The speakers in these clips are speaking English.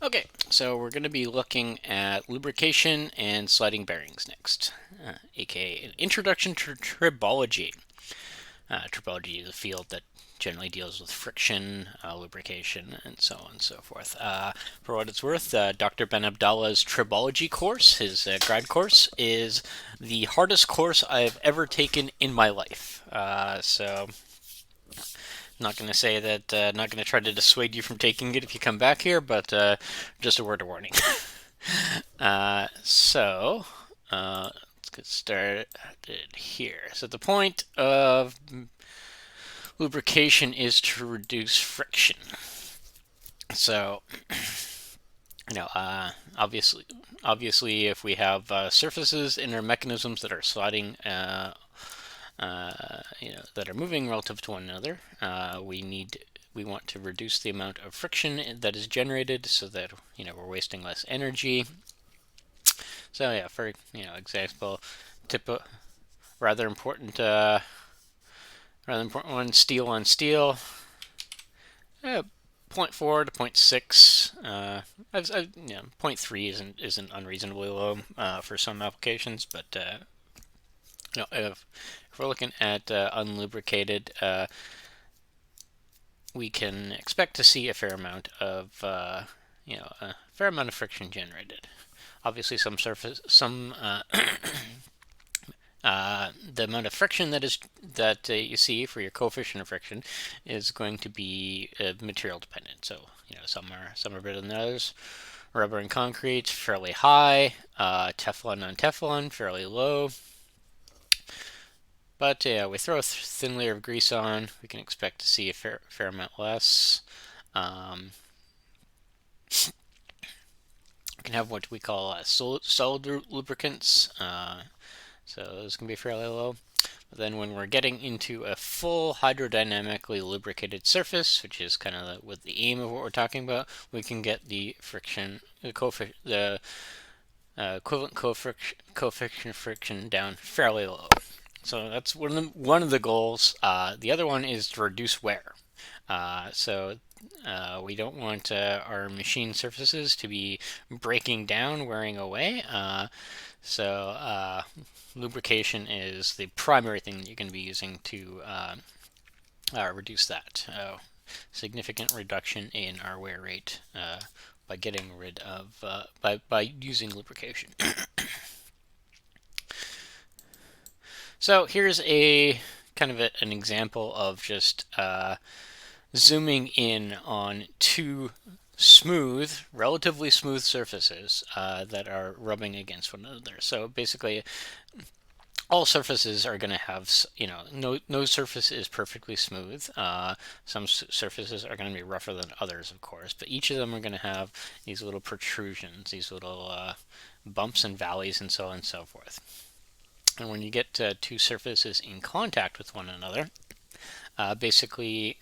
Okay, so we're going to be looking at lubrication and sliding bearings next, aka an introduction to tribology. Tribology is a field that generally deals with friction, lubrication, and so on and so forth. For what it's worth, Dr. Ben Abdallah's tribology course, his grad course, is the hardest course I've ever taken in my life. So not going to say that, not going to try to dissuade you from taking it if you come back here, but just a word of warning. So, let's get started here. So, the point of lubrication is to reduce friction. So, obviously, if we have surfaces in our mechanisms that are sliding, that are moving relative to one another, we want to reduce the amount of friction that is generated so that we're wasting less energy. So yeah, for example, tip rather important one, steel on steel, 0.4 to 0.6. 0.3 isn't unreasonably low for some applications, but if we're looking at unlubricated, we can expect to see a fair amount of friction generated. Obviously, the amount of friction that you see for your coefficient of friction is going to be material dependent. So some are better than others. Rubber and concrete fairly high. Teflon, non-Teflon fairly low. But yeah, we throw a thin layer of grease on, we can expect to see a fair amount less. We can have what we call solid lubricants. So those can be fairly low. But then when we're getting into a full hydrodynamically lubricated surface, which is kind of with the aim of what we're talking about, we can get the friction, the equivalent coefficient of friction down fairly low. So that's one of the goals. The other one is to reduce wear. We don't want our machine surfaces to be breaking down, wearing away. Lubrication is the primary thing that you're going to be using to reduce that. Significant reduction in our wear rate by getting rid of by using lubrication. So here's a kind of an example of just zooming in on two relatively smooth surfaces that are rubbing against one another. So basically, all surfaces are going to have, no surface is perfectly smooth. Some surfaces are going to be rougher than others, of course, but each of them are going to have these little protrusions, these little bumps and valleys, and so on and so forth. And when you get two surfaces in contact with one another, basically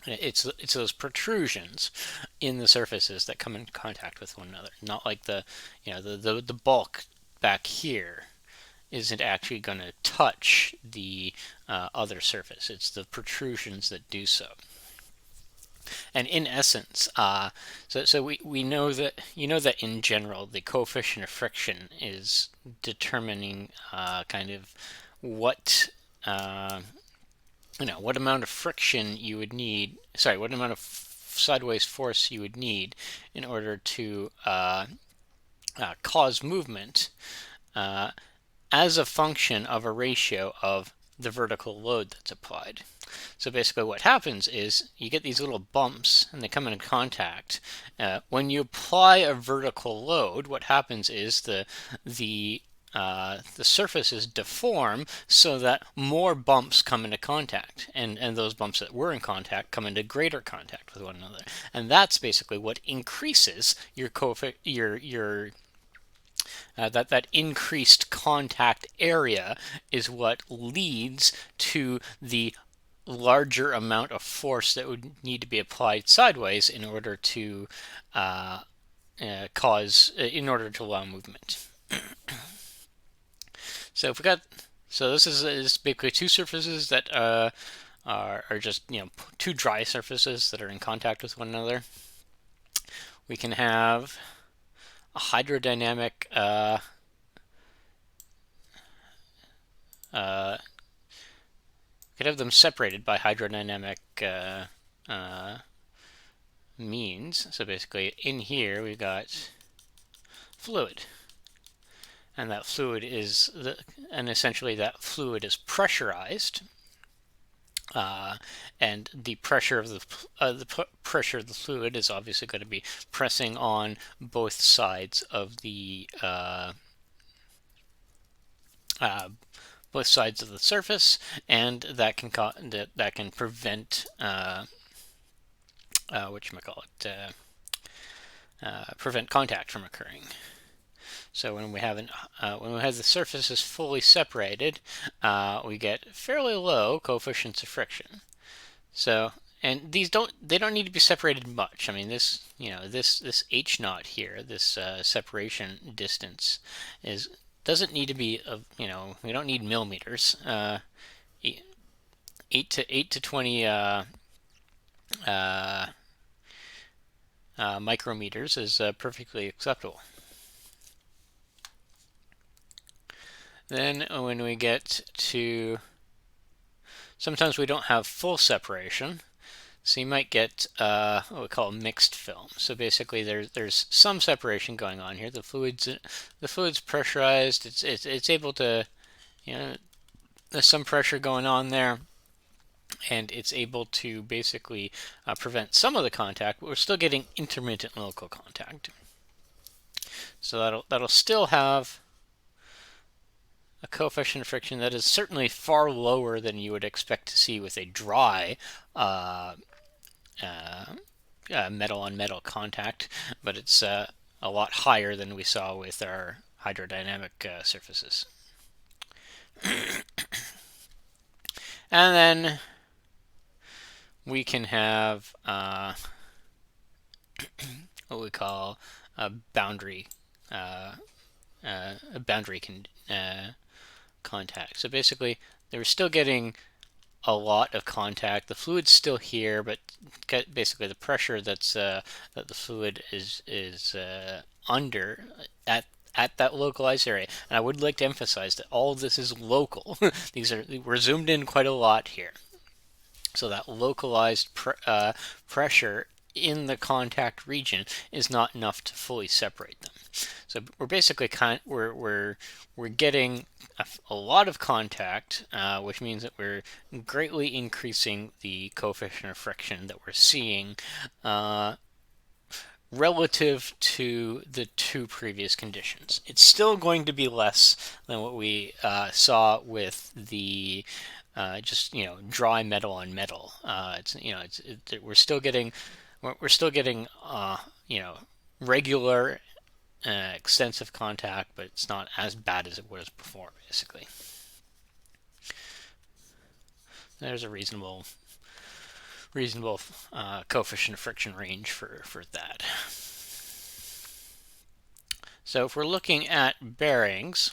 it's those protrusions in the surfaces that come in contact with one another. Not like the bulk back here isn't actually going to touch the other surface. It's the protrusions that do so. And in essence, we know that that in general the coefficient of friction is determining kind of what what amount of friction you would need. Sorry, what amount of sideways force you would need in order to cause movement as a function of a ratio of the vertical load that's applied. So basically what happens is you get these little bumps and they come into contact. When you apply a vertical load, what happens is the surfaces deform so that more bumps come into contact, and those bumps that were in contact come into greater contact with one another, and that's basically what increases that increased contact area is what leads to the larger amount of force that would need to be applied sideways in order to allow movement. So this is basically two surfaces that are just two dry surfaces that are in contact with one another. We can have a hydrodynamic could have them separated by hydrodynamic means. So basically, in here we've got fluid, and that fluid is essentially that fluid is pressurized, and the pressure of the pressure of the fluid is obviously going to be pressing on both sides of the surface, and that can that can prevent prevent contact from occurring. So when we have the surfaces fully separated, we get fairly low coefficients of friction. So, and these don't need to be separated much. I mean, this H naught here, this separation distance, doesn't need to be we don't need millimeters. 8 to 20 micrometers is perfectly acceptable. Then when we get to, sometimes we don't have full separation, so you might get what we call mixed film. So basically, there's some separation going on here. The fluid's pressurized. It's able to, there's some pressure going on there, and it's able to basically prevent some of the contact, but we're still getting intermittent local contact. So that'll still have a coefficient of friction that is certainly far lower than you would expect to see with a dry metal-on-metal contact, but it's a lot higher than we saw with our hydrodynamic surfaces. And then we can have what we call a boundary contact. So basically, they're still getting a lot of contact. The fluid's still here, but basically the pressure that the fluid is under at that localized area. And I would like to emphasize that all of this is local. We're zoomed in quite a lot here. So that localized pressure in the contact region is not enough to fully separate them. So we're basically we're getting a lot of contact, which means that we're greatly increasing the coefficient of friction that we're seeing relative to the two previous conditions. It's still going to be less than what we saw with the dry metal on metal. We're still getting regular extensive contact, but it's not as bad as it was before. Basically, there's a reasonable coefficient of friction range for that. So if we're looking at bearings,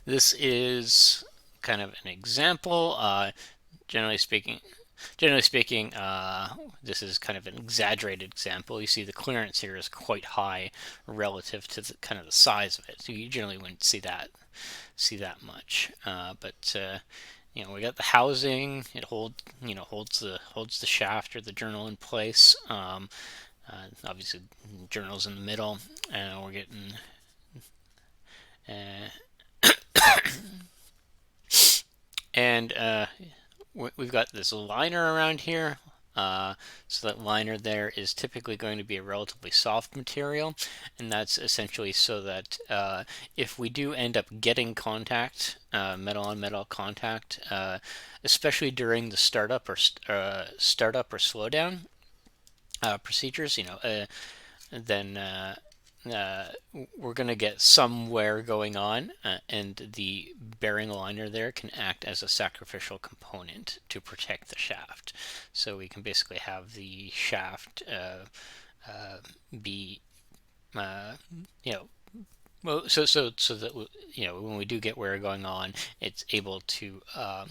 this is kind of an example. Generally speaking, this is kind of an exaggerated example. You see the clearance here is quite high relative to the kind of the size of it. So you generally wouldn't see that much. But we got the housing. It holds the shaft or the journal in place. Obviously, the journal's in the middle, and we're getting. And we've got this liner around here. So that liner there is typically going to be a relatively soft material, and that's essentially so that if we do end up getting contact, metal-on-metal contact, especially during the startup or slowdown procedures, then we're going to get some wear going on, and the bearing liner there can act as a sacrificial component to protect the shaft. So we can basically have the shaft be Well, so that when we do get wear going on, it's able to uh,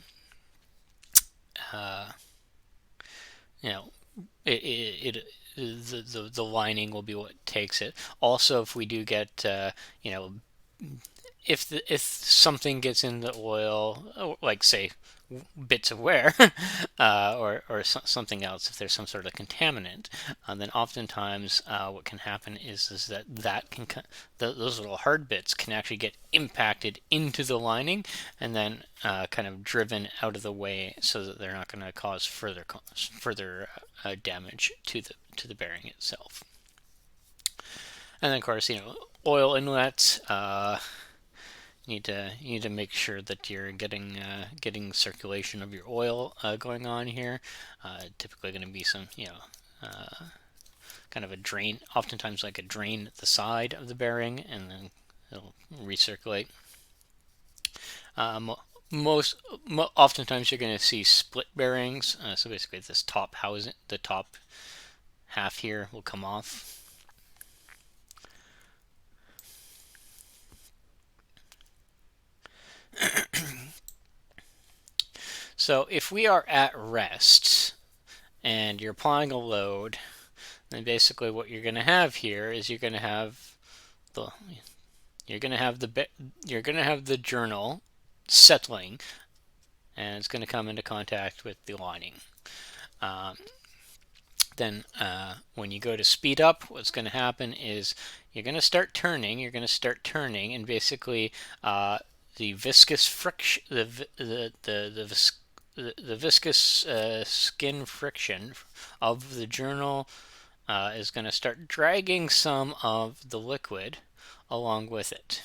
you know it the lining will be what takes it. Also, if we do get you know if something gets in the oil, like say bits of wear, or something else, if there's some sort of contaminant, then oftentimes what can happen is that can those little hard bits can actually get impacted into the lining and then kind of driven out of the way so that they're not going to cause further damage to the bearing itself. And then of course oil inlets. You need to make sure that you're getting circulation of your oil going on here. Typically going to be some kind of a drain, oftentimes like a drain at the side of the bearing, and then it'll recirculate. Oftentimes you're going to see split bearings. So basically, this top housing, the top half here, will come off. So if we are at rest and you're applying a load, then basically what you're going to have here is the you're going to have the journal settling, and it's going to come into contact with the lining. Then when you go to speed up, what's going to happen is you're going to start turning. And basically the viscous friction, the viscous skin friction of the journal is going to start dragging some of the liquid along with it.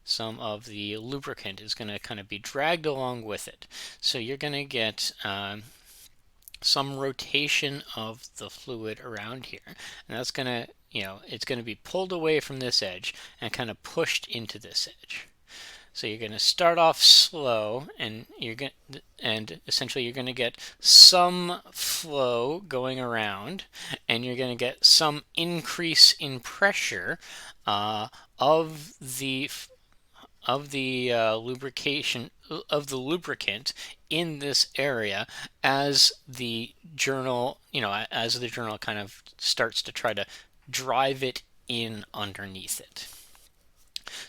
Some of the lubricant is going to kind of be dragged along with it. So you're going to get some rotation of the fluid around here, and that's going to it's going to be pulled away from this edge and kind of pushed into this edge. So you're going to start off slow, and essentially you're going to get some flow going around, and you're going to get some increase in pressure of the lubrication of the lubricant in this area as the journal kind of starts to try to drive it in underneath it.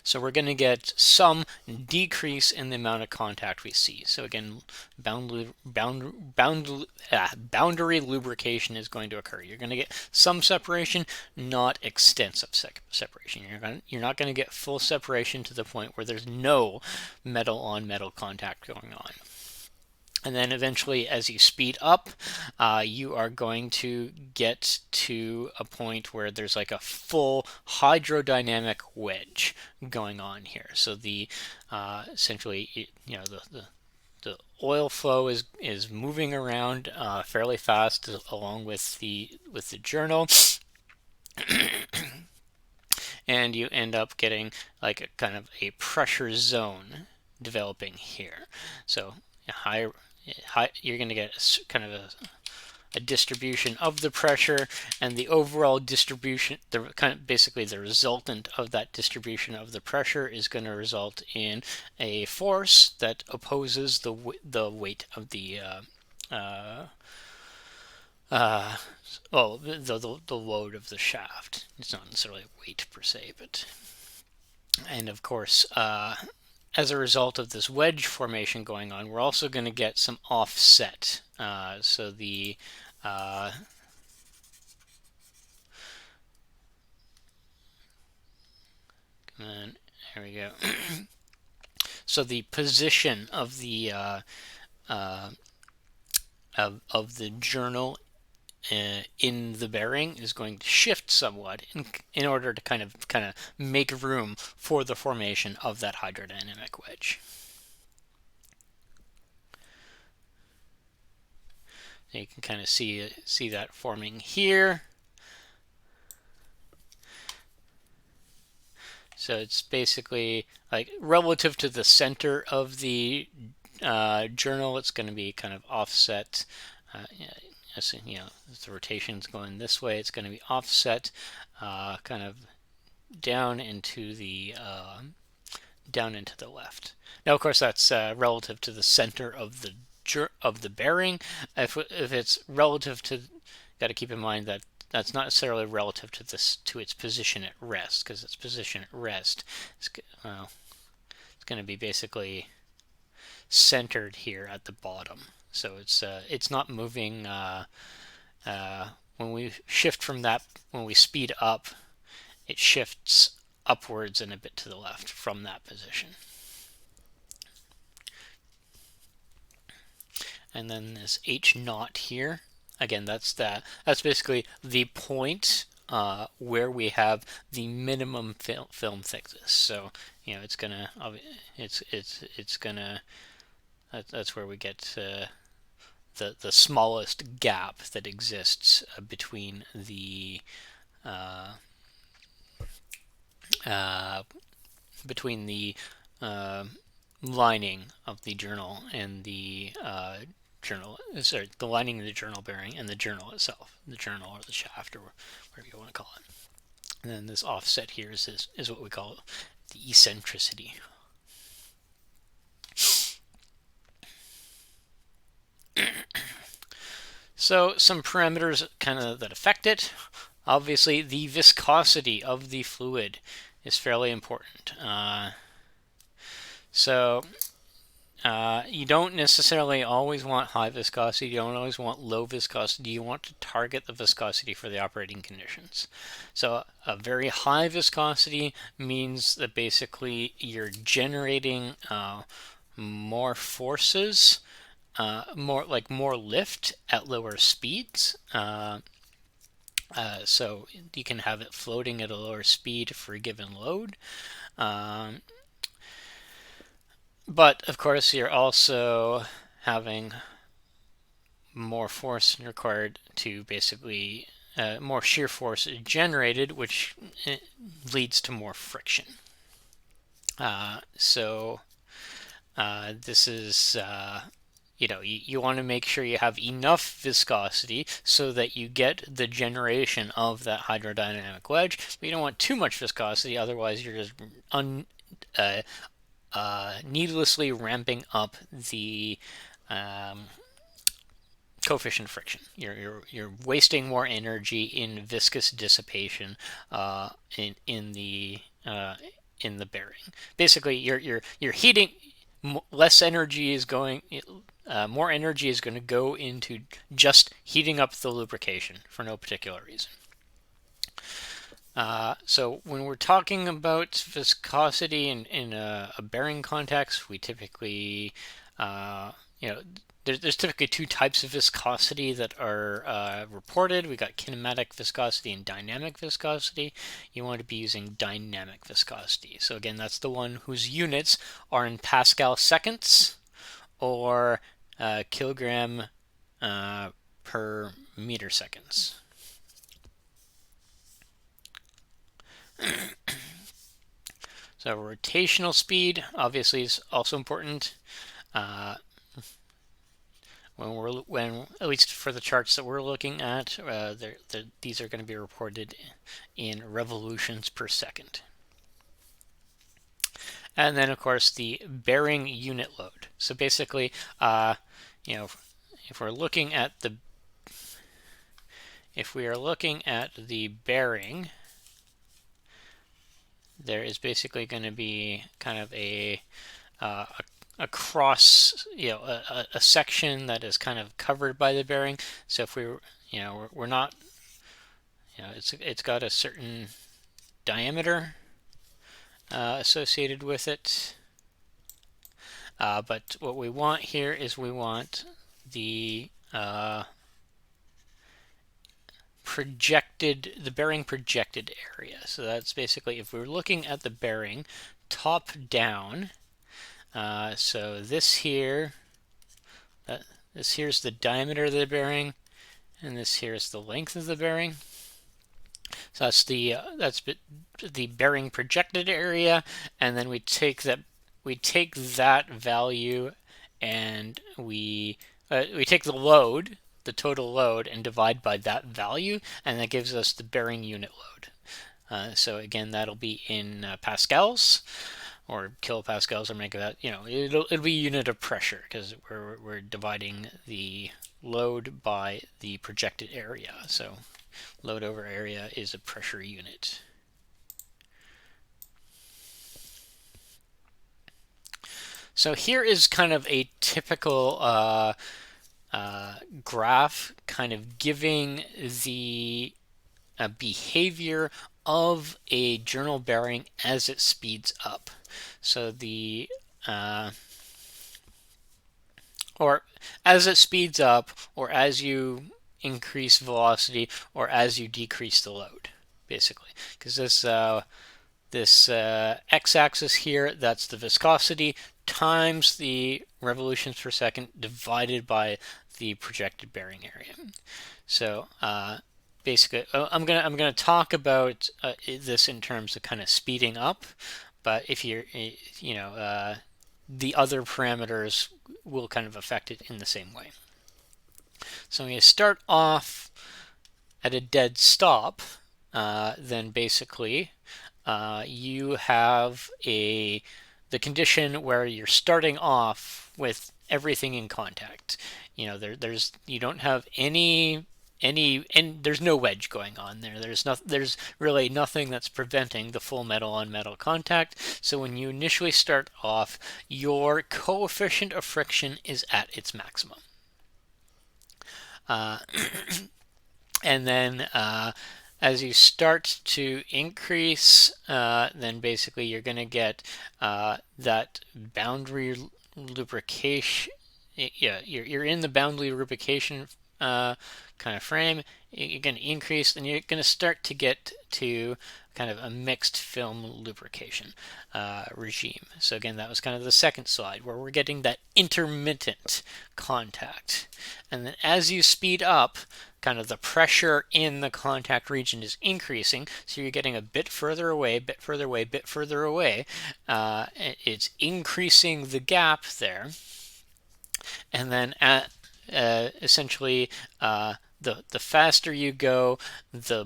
So we're going to get some decrease in the amount of contact we see. So again, boundary lubrication is going to occur. You're going to get some separation, not extensive separation. You're not going to get full separation to the point where there's no metal on metal contact going on. And then eventually, as you speed up, you are going to get to a point where there's like a full hydrodynamic wedge going on here. So the essentially, the oil flow is moving around fairly fast along with the journal, and you end up getting like a kind of a pressure zone developing here. So you're going to get kind of a distribution of the pressure, and the overall distribution, basically the resultant of that distribution of the pressure is going to result in a force that opposes the weight of the the load of the shaft. It's not necessarily weight per se, and of course as a result of this wedge formation going on, we're also going to get some offset. So the and there we go. So the position of the of the journal in the bearing is going to shift somewhat in order to kind of make room for the formation of that hydrodynamic wedge. You can kind of see that forming here. So it's basically like relative to the center of the journal, it's going to be kind of offset. As the rotation's going this way, it's going to be offset, kind of down into the left. Now, of course, that's relative to the center of the bearing. If it's relative to, got to keep in mind that that's not necessarily relative to its position at rest, because its position at rest is, it's going to be basically centered here at the bottom. So it's not moving. When we shift from that, when we speed up, it shifts upwards and a bit to the left from that position. And then this H naught here, again, that's basically the point where we have the minimum film thickness. So it's gonna that's where we get the smallest gap that exists between the lining of the journal and the the lining of the journal bearing and the journal itself, the journal or the shaft or whatever you want to call it. And then this offset here is what we call the eccentricity. So some parameters kind of that affect it. Obviously, the viscosity of the fluid is fairly important. You don't necessarily always want high viscosity. You don't always want low viscosity. You want to target the viscosity for the operating conditions. So a very high viscosity means that basically you're generating more forces, more lift at lower speeds. So you can have it floating at a lower speed for a given load. But of course, you're also having more force required to basically more shear force generated, which leads to more friction. This is you want to make sure you have enough viscosity so that you get the generation of that hydrodynamic wedge. But you don't want too much viscosity, otherwise you're just needlessly ramping up the coefficient of friction. You're wasting more energy in viscous dissipation in the bearing. Basically, you're heating. Less energy is going. More energy is going to go into just heating up the lubrication for no particular reason. So when we're talking about viscosity in a bearing context, we typically, there's typically two types of viscosity that are reported. We got kinematic viscosity and dynamic viscosity. You want to be using dynamic viscosity. So again, that's the one whose units are in Pascal seconds or kilogram per meter seconds. So rotational speed obviously is also important. When at least for the charts that we're looking at, these are going to be reported in revolutions per second. And then of course the bearing unit load. So basically, if we are looking at the bearing, there is basically going to be kind of a cross, a section that is kind of covered by the bearing. So if we're not, it's got a certain diameter associated with it. But what we want here is we want the bearing projected area. So that's basically if we're looking at the bearing top down. So this here's the diameter of the bearing, and this here is the length of the bearing. So that's the bearing projected area, and then we take that value, and we take the load, the total load, and divide by that value, and that gives us the bearing unit load. So again, that'll be in pascals or kilopascals or megawatt. It'll be unit of pressure because we're dividing the load by the projected area. So load over area is a pressure unit. So here is kind of a typical graph, kind of giving the behavior of a journal bearing as it speeds up. So or as it speeds up, or as you increase velocity, or as you decrease the load, basically. Because this x-axis here, that's the viscosity times the revolutions per second divided by the projected bearing area. So basically, I'm gonna talk about this in terms of kind of speeding up, but if you're, the other parameters will kind of affect it in the same way. So when you start off at a dead stop, then basically you have the condition where you're starting off with everything in contact. You don't have and there's no wedge going on there. There's really nothing that's preventing the full metal on metal contact. So when you initially start off, your coefficient of friction is at its maximum. And then as you start to increase, then basically you're going to get that boundary lubrication. Yeah, you're in the boundary lubrication kind of frame. You're going to increase, and you're going to start to get to kind of a mixed film lubrication regime. So again, that was kind of the second slide where we're getting that intermittent contact. And then as you speed up, kind of the pressure in the contact region is increasing, so you're getting a bit further away, bit further away, bit further away. It's increasing the gap there, and then essentially the faster you go, the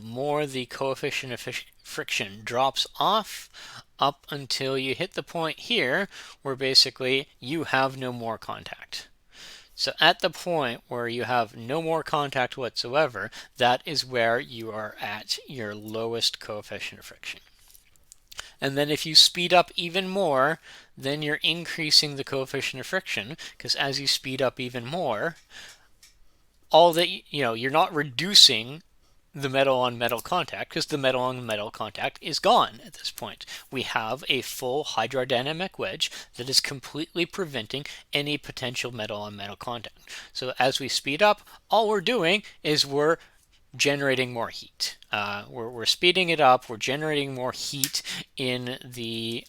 more the coefficient of friction drops off, up until you hit the point here where basically you have no more contact. So at the point where you have no more contact whatsoever, that is where you are at your lowest coefficient of friction. And then if you speed up even more, then you're increasing the coefficient of friction, because as you speed up even more, you're not reducing the metal on metal contact, because the metal on metal contact is gone at this point. We have a full hydrodynamic wedge that is completely preventing any potential metal on metal contact. So as we speed up, all we're doing is we're generating more heat. We're speeding it up. We're generating more heat in the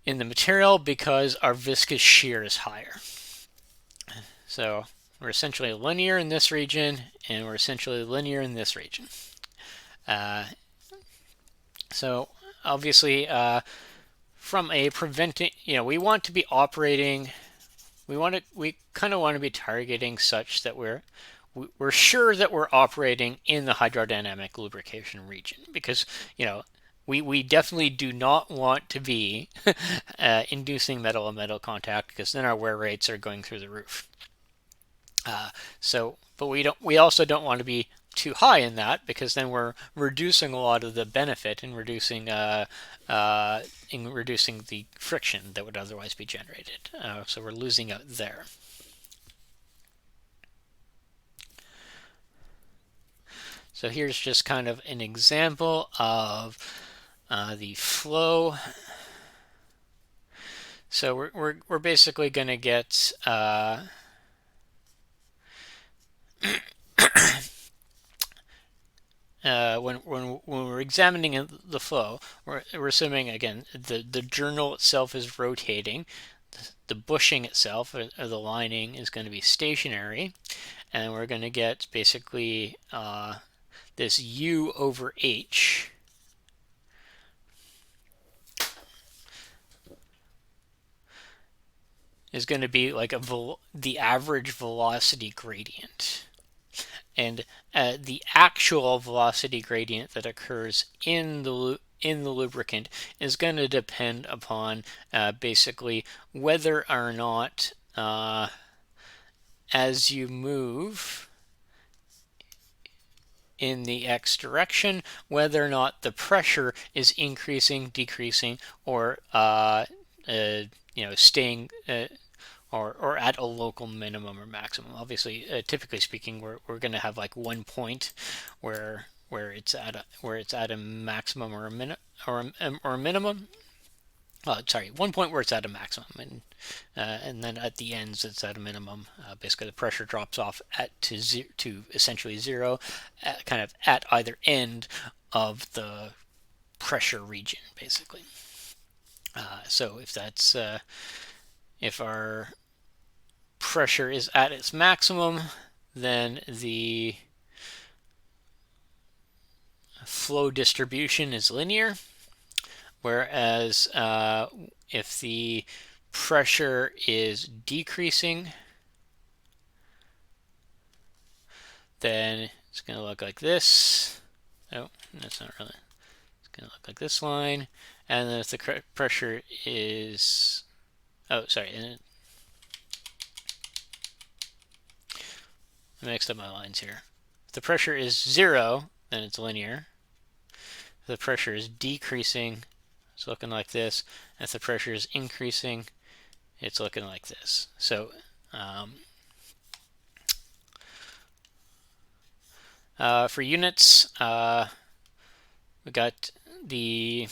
material because our viscous shear is higher. So we're essentially linear in this region, and we're essentially linear in this region. So obviously, from a preventing, we want to be operating. We kind of want to be targeting such that we're sure that we're operating in the hydrodynamic lubrication region, because we definitely do not want to be inducing metal on metal contact, because then our wear rates are going through the roof. But we also don't want to be too high in that, because then we're reducing a lot of the benefit and reducing the friction that would otherwise be generated. So we're losing out there. So here's just kind of an example of the flow. So we're basically going to get when we're examining the flow, we're assuming again the journal itself is rotating, the bushing itself or the lining is going to be stationary, and we're going to get basically this U over H is going to be like the average velocity gradient. and the actual velocity gradient that occurs in the lubricant is going to depend upon basically whether or not as you move in the x direction, whether or not the pressure is increasing, decreasing, or staying or at a local minimum or maximum. Obviously, typically speaking, we're going to have like one point where it's at a maximum or a or a minimum. Sorry, one point where it's at a maximum, and then at the ends it's at a minimum. Basically, the pressure drops off to essentially zero, kind of at either end of the pressure region, basically. So if our pressure is at its maximum, then the flow distribution is linear. Whereas if the pressure is decreasing, then it's going to look like this. Oh, that's not really. It's going to look like this line. And then if the pressure is, oh, sorry, I mixed up my lines here. If the pressure is 0, then it's linear. If the pressure is decreasing, it's looking like this. If the pressure is increasing, it's looking like this. So for units, we got the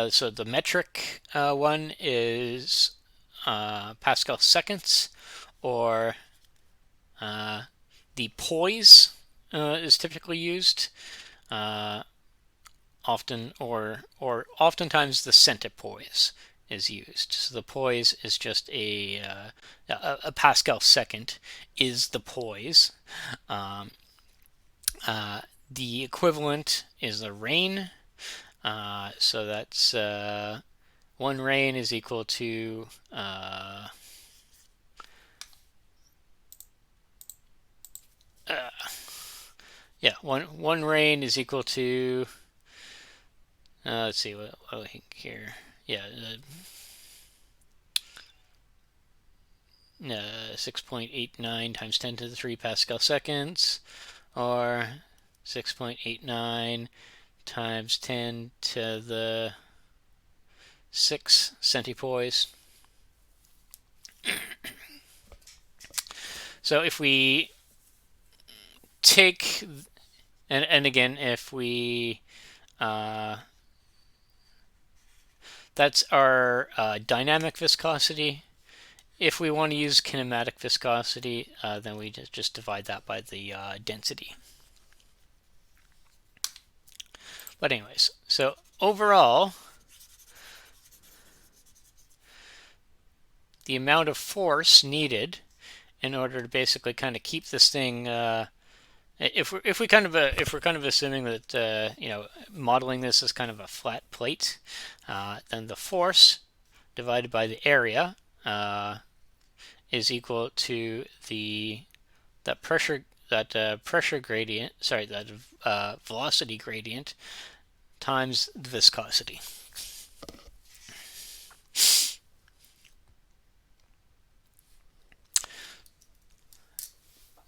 so the metric one is Pascal seconds, or the poise is typically used often, or oftentimes the centipoise is used. So the poise is just a Pascal second is the poise. The equivalent is the reign. So that's 1 reign is equal to one reign is equal to let's see what we think here. Yeah, 6.89 times 10 to the 3 Pascal seconds, or 6.89 times 10 to the 6 centipoise. So if we take, and again, if we, that's our dynamic viscosity. If we want to use kinematic viscosity, then we just divide that by the density. But anyways, so overall, the amount of force needed in order to basically kind of keep this thing, if we're kind of assuming that modeling this as kind of a flat plate, then the force divided by the area is equal to that pressure gradient, sorry, that velocity gradient times the viscosity.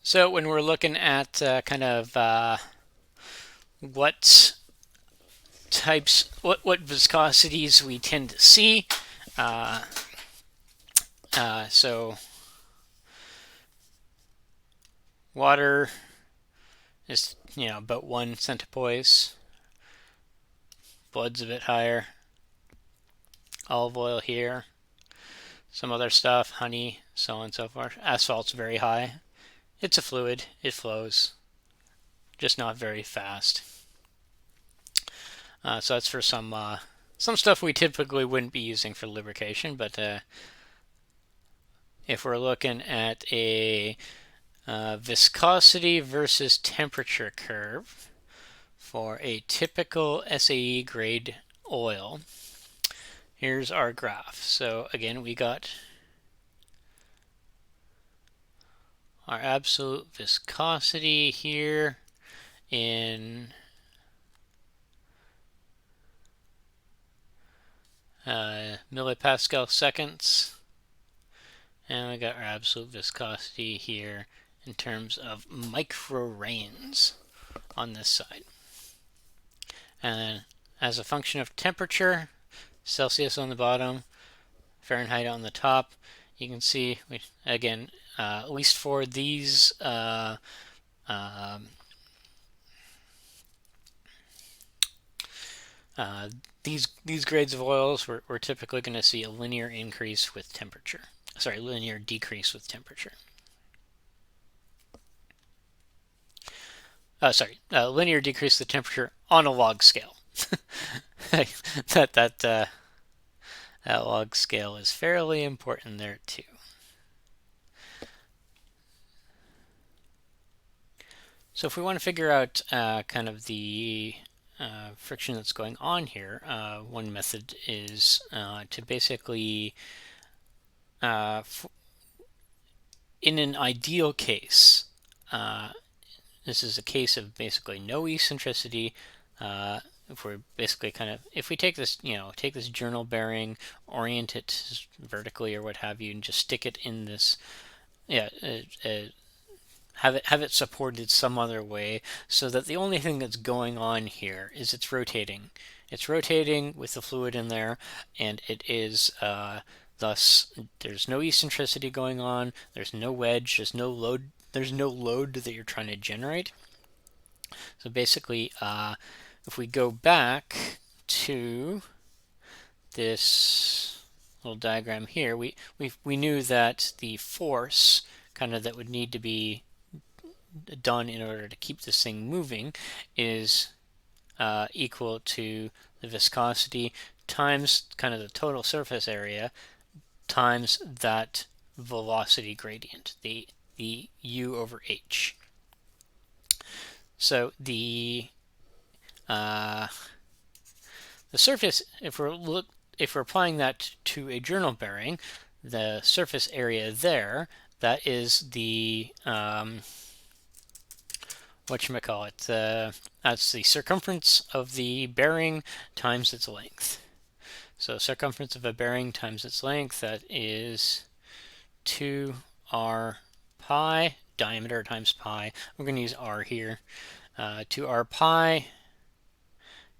So when we're looking at kind of what viscosities we tend to see, so water is about 1 centipoise. Blood's a bit higher. Olive oil here. Some other stuff, honey, so on and so forth. Asphalt's very high. It's a fluid. It flows, just not very fast. So that's for some stuff we typically wouldn't be using for lubrication, but if we're looking at a viscosity versus temperature curve for a typical SAE grade oil, here's our graph. So again, we got our absolute viscosity here in millipascal seconds. And we got our absolute viscosity here in terms of microrains on this side. And then as a function of temperature, Celsius on the bottom, Fahrenheit on the top, you can see, again, at least for these these grades of oils, we're typically going to see a linear increase with temperature. Sorry, linear decrease with temperature. Linear decrease the temperature on a log scale. that log scale is fairly important there too. So if we want to figure out kind of the friction that's going on here, one method is to basically, in an ideal case, this is a case of basically no eccentricity. If we're basically if we take this, take this journal bearing, orient it vertically or what have you, and just stick it in this, have it supported some other way, so that the only thing that's going on here is it's rotating. It's rotating with the fluid in there, and it is thus there's no eccentricity going on. There's no wedge. There's no load. There's no load that you're trying to generate. So basically, if we go back to this little diagram here, we knew that the force that would need to be done in order to keep this thing moving is equal to the viscosity times the total surface area times that velocity gradient, the u over h. So the surface, if we're applying that to a journal bearing, the surface area there, that is the that's the circumference of the bearing times its length. So circumference of a bearing times its length, that is 2r pi, diameter times pi. We're going to use r here. 2r pi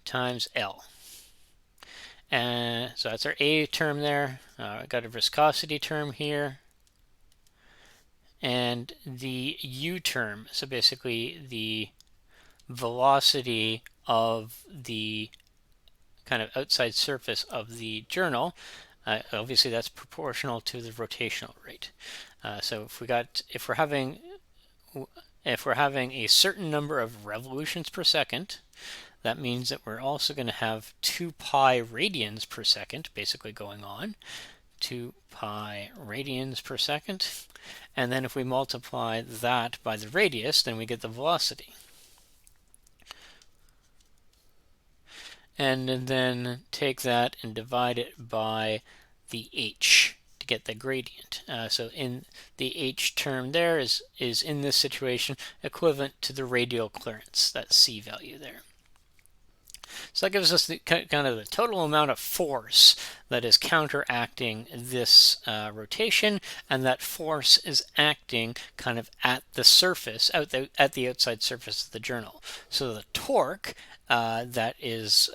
times L. And so that's our A term there. I got a viscosity term here. And the U term, so basically the velocity of the outside surface of the journal, obviously that's proportional to the rotational rate. So if we're having a certain number of revolutions per second, that means that we're also going to have 2 pi radians per second basically going on. 2 pi radians per second. And then if we multiply that by the radius, then we get the velocity. And then take that and divide it by the h to get the gradient. So in the h term there is in this situation equivalent to the radial clearance, that c value there. So that gives us the the total amount of force that is counteracting this rotation, and that force is acting at the surface, at the outside surface of the journal. So the torque that is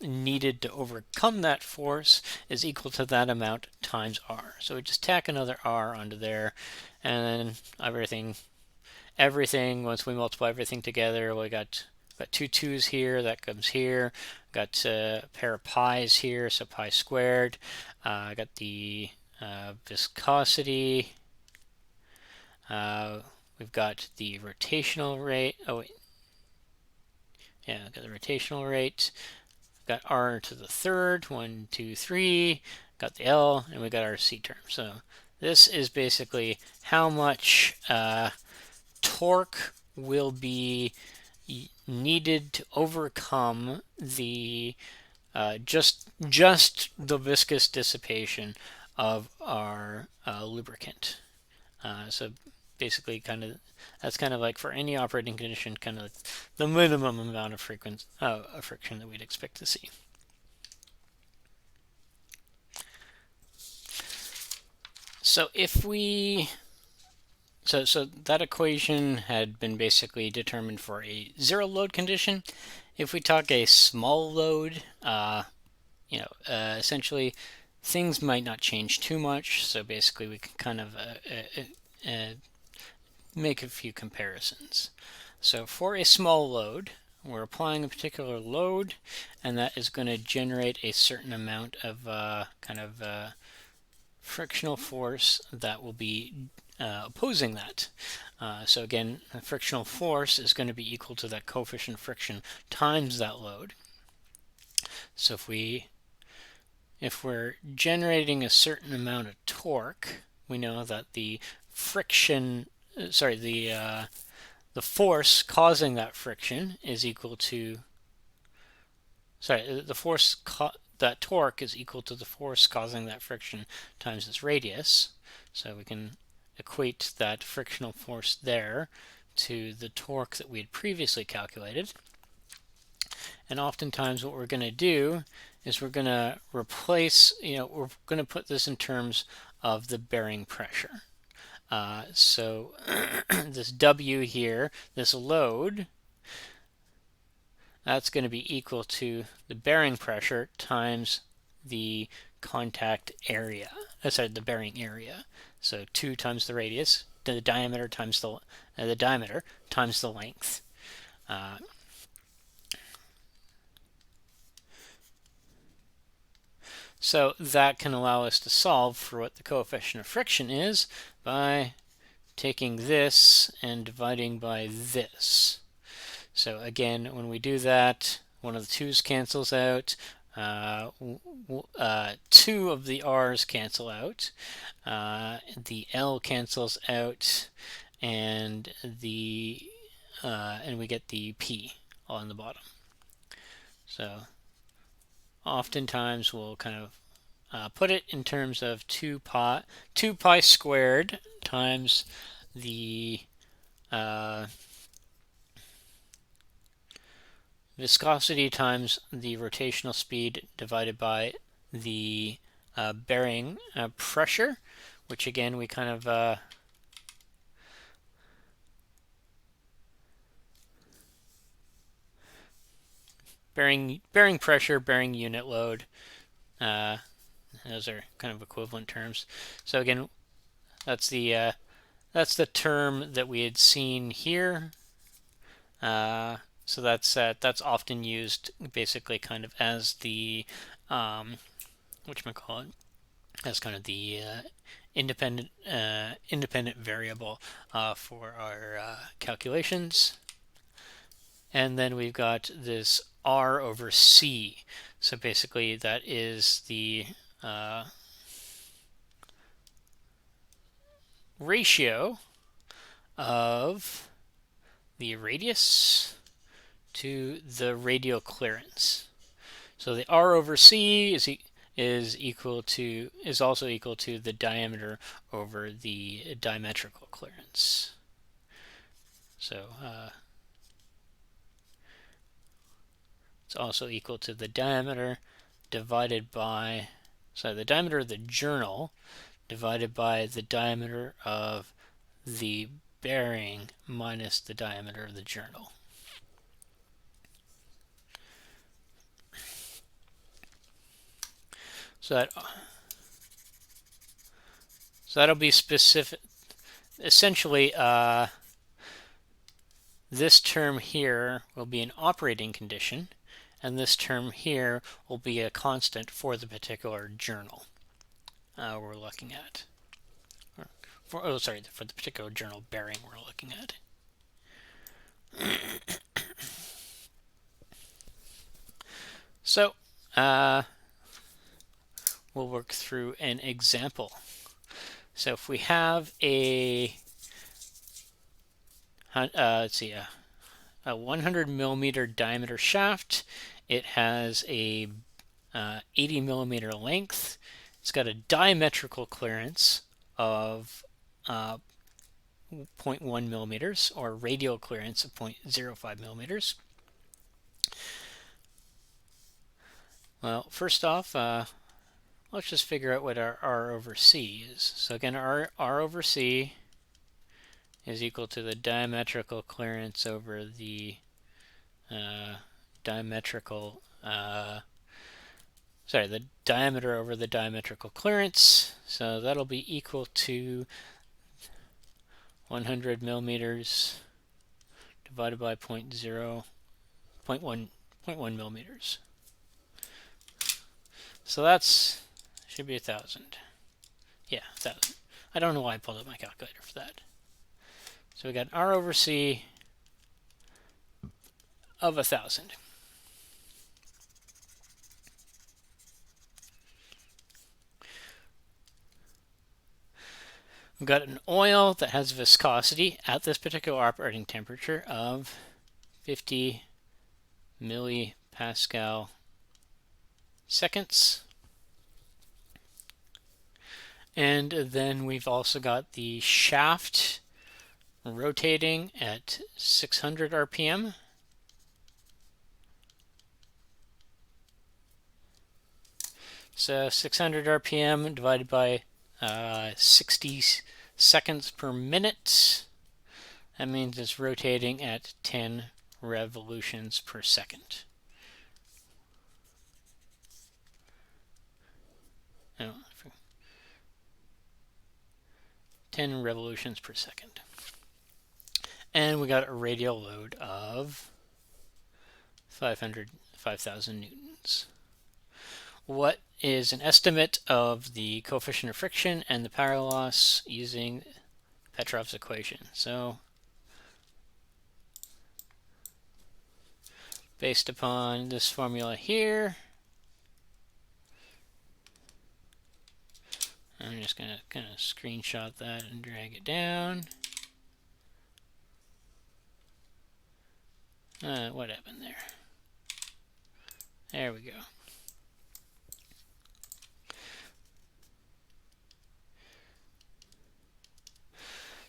needed to overcome that force is equal to that amount times r. So we just tack another r onto there, and then everything once we multiply everything together, we got 2 2's here, that comes here. Got a pair of pi's here, so pi squared. I got the viscosity. We've got the rotational rate. Oh wait, yeah, I've got the rotational rate. Got r to the third, 1 2 3. Got the L, and we got our c term. So this is basically how much torque will be needed to overcome the just the viscous dissipation of our lubricant. So basically that's kind of like for any operating condition, kind of the minimum amount of friction that we'd expect to see. So if we so that equation had been basically determined for a zero load condition. If we talk a small load, essentially things might not change too much. So basically we can kind of make a few comparisons. So for a small load, we're applying a particular load, and that is going to generate a certain amount of frictional force that will be opposing that. So again, the frictional force is going to be equal to that coefficient of friction times that load. So if we're generating a certain amount of torque, we know that the friction, the force causing that friction is equal to, that torque is equal to the force causing that friction times its radius. So we can equate that frictional force there to the torque that we had previously calculated. And oftentimes what we're going to do is we're going to replace, we're going to put this in terms of the bearing pressure. So this W here, this load, that's going to be equal to the bearing pressure times the contact area. The bearing area. So 2 times the radius, the diameter times the length. So that can allow us to solve for what the coefficient of friction is by taking this and dividing by this. So again, when we do that, one of the 2's cancels out. 2 of the r's cancel out. The L cancels out, and we get the P on the bottom. So oftentimes we'll kind of put it in terms of 2 pi squared times the viscosity times the rotational speed divided by the bearing pressure, which again we kind of bearing pressure, bearing unit load. Those are kind of equivalent terms. So again, that's the term that we had seen here. So that's often used basically kind of as the whatchamacallit, as kind of the independent variable for our calculations. And then we've got this R over C. So basically that is the ratio of the radius to the radial clearance. So the R over C is also equal to the diameter over the diametrical clearance. So it's also equal to the diameter divided by the diameter of the journal divided by the diameter of the bearing minus the diameter of the journal. So that'll be specific. Essentially, this term here will be an operating condition, and this term here will be a constant for the particular journal we're looking at. For the particular journal bearing we're looking at. So, we'll work through an example. So if we have a 100 millimeter diameter shaft, it has a 80 millimeter length. It's got a diametrical clearance of 0.1 millimeters, or radial clearance of 0.05 millimeters. Well, first off, let's just figure out what our R over C is. So again, R over C is equal to the diametrical clearance over the diametrical, the diameter over the diametrical clearance. So that'll be equal to 100 millimeters divided by 0.1 millimeters. So that's should be 1,000. Yeah, 1,000. I don't know why I pulled up my calculator for that. So we got R over C of 1,000. We've got an oil that has viscosity at this particular operating temperature of 50 millipascal seconds. And then we've also got the shaft rotating at 600 RPM. So 600 RPM divided by 60 seconds per minute. That means it's rotating at 10 revolutions per second. No, 10 revolutions per second. And we got a radial load of 5,000 newtons. What is an estimate of the coefficient of friction and the power loss using Petrov's equation? So based upon this formula here, I'm just going to kind of screenshot that and drag it down. What happened there? There we go.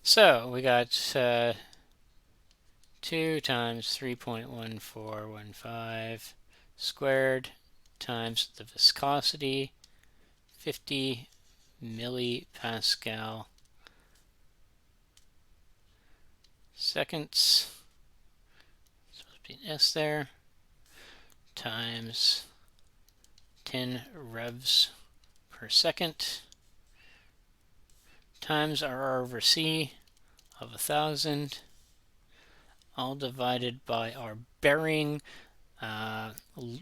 So we got 2 times 3.1415 squared times the viscosity, 50 millipascal seconds, supposed to be an S there, times 10 revs per second, times our R over C of 1,000, all divided by our bearing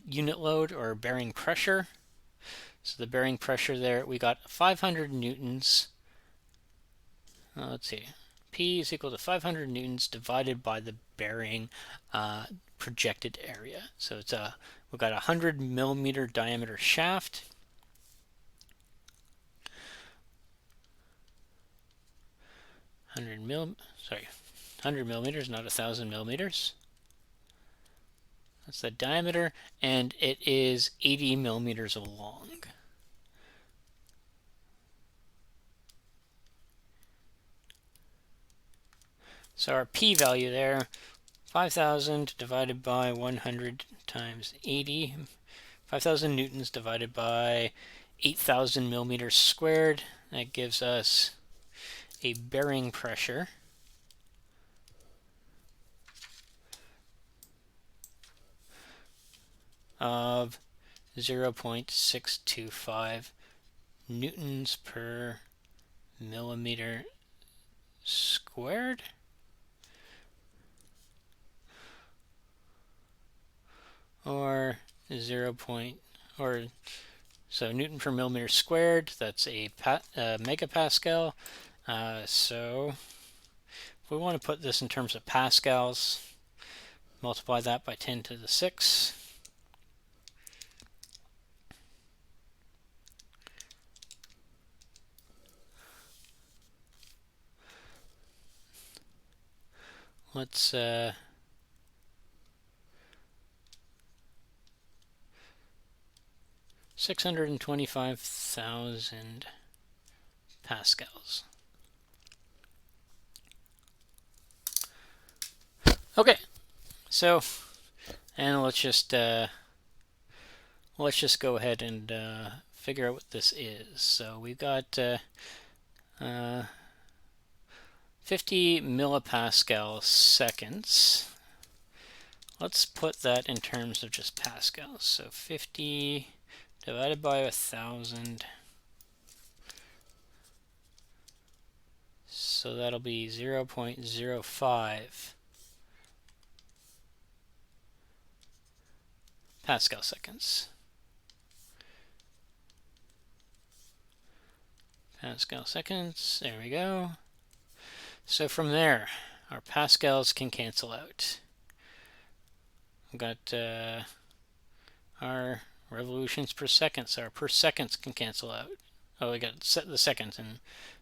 unit load, or bearing pressure. So the bearing pressure there, we got 500 newtons. Let's see. P is equal to 500 newtons divided by the bearing projected area. So it's we've got a 100 millimeter diameter shaft. 100 millimeters, not 1,000 millimeters. That's the diameter, and it is 80 millimeters long. So our P value there, 5,000 divided by 100 times 80, 5,000 newtons divided by 8,000 millimeters squared. That gives us a bearing pressure of 0.625 newtons per millimeter squared. Or so Newton per millimeter squared, that's a megapascal. So if we want to put this in terms of pascals, multiply that by 10 to the 6. Let's 625,000 pascals. Okay, so and let's just go ahead and figure out what this is. So we've got uh, 50 millipascal seconds. Let's put that in terms of just pascals. So 50 divided by 1,000. So that'll be 0.05 Pascal seconds. Pascal seconds, there we go. So from there, our pascals can cancel out. We've got our revolutions per second, so our per seconds can cancel out. Oh, we got the second, and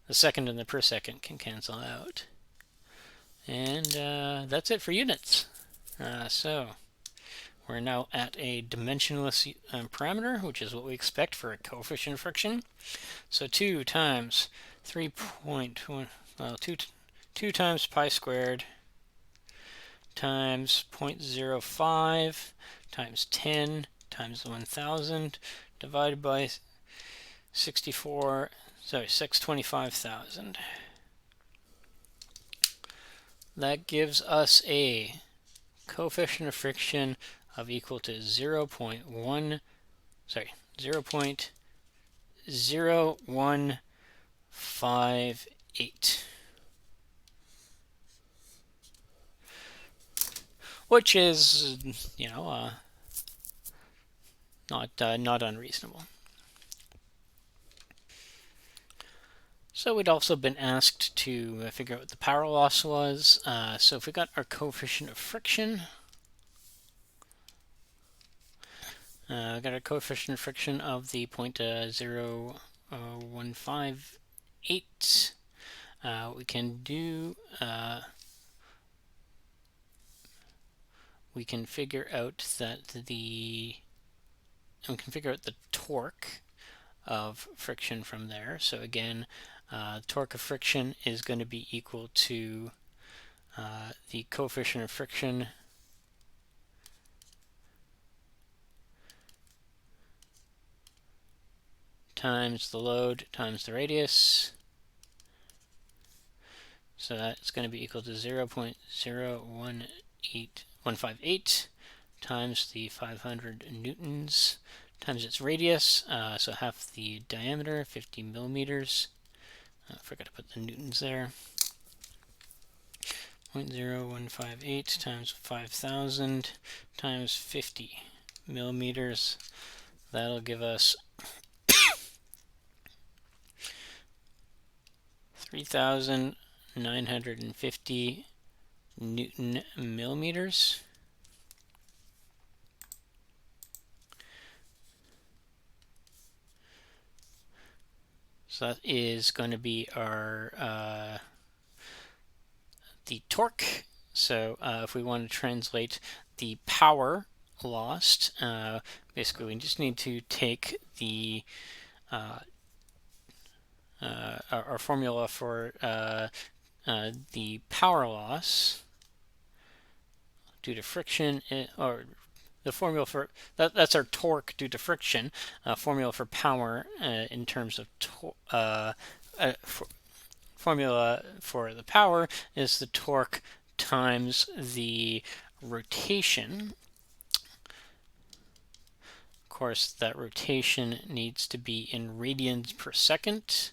the per second can cancel out. And that's it for units. So we're now at a dimensionless parameter, which is what we expect for a coefficient of friction. So 2 times 3.1, well, 2 times pi squared times 0.05 times 10 times 1,000 divided by 625,000. That gives us a coefficient of friction of equal to 0.0158, which is, not unreasonable. So we'd also been asked to figure out what the power loss was. So if we got our coefficient of friction, we got a coefficient of friction of the 0.0158. We can do we can figure out the torque of friction from there. So again, torque of friction is going to be equal to the coefficient of friction times the load times the radius. So that's going to be equal to 0.018158 times the 500 newtons times its radius, so half the diameter, 50 millimeters. I forgot to put the newtons there. 0.0158 times 5,000 times 50 millimeters. That'll give us 3,950 Newton millimeters. So that is going to be our the torque. So if we want to translate the power lost, basically we just need to take the our formula for the power loss due to friction, or the formula for that's our torque due to friction. Formula for power in terms of formula for the power is the torque times the rotation. Of course, that rotation needs to be in radians per second.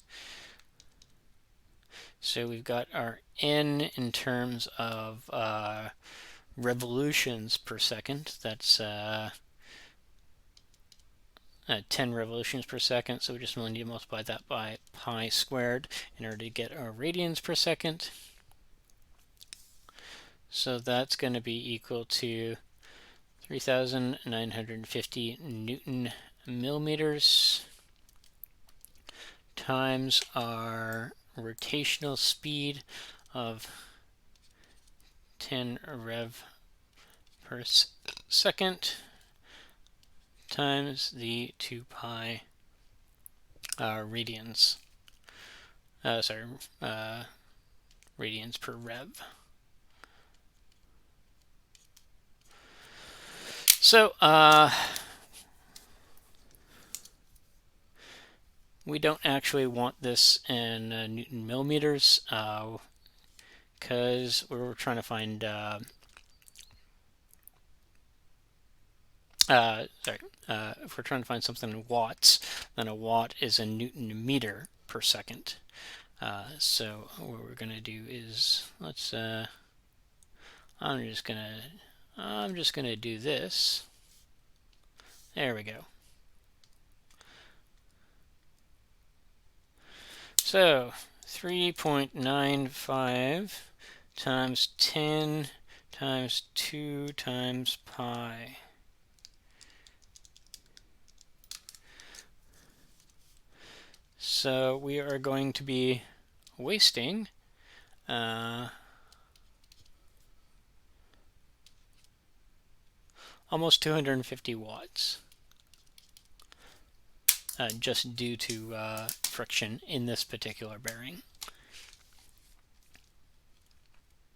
So we've got our N in terms of revolutions per second. That's 10 revolutions per second. So we just only need to multiply that by pi squared in order to get our radians per second. So that's going to be equal to 3,950 Newton millimeters times our rotational speed of 10 rev per second times the 2 pi radians. Radians per rev. So we don't actually want this in Newton millimeters because we're trying to find if we're trying to find something in watts, then a watt is a Newton meter per second. So what we're gonna do is let's I'm just gonna do this. There we go. So 3.95 times 10 times 2 times pi. So we are going to be wasting almost 250 watts just due to friction in this particular bearing.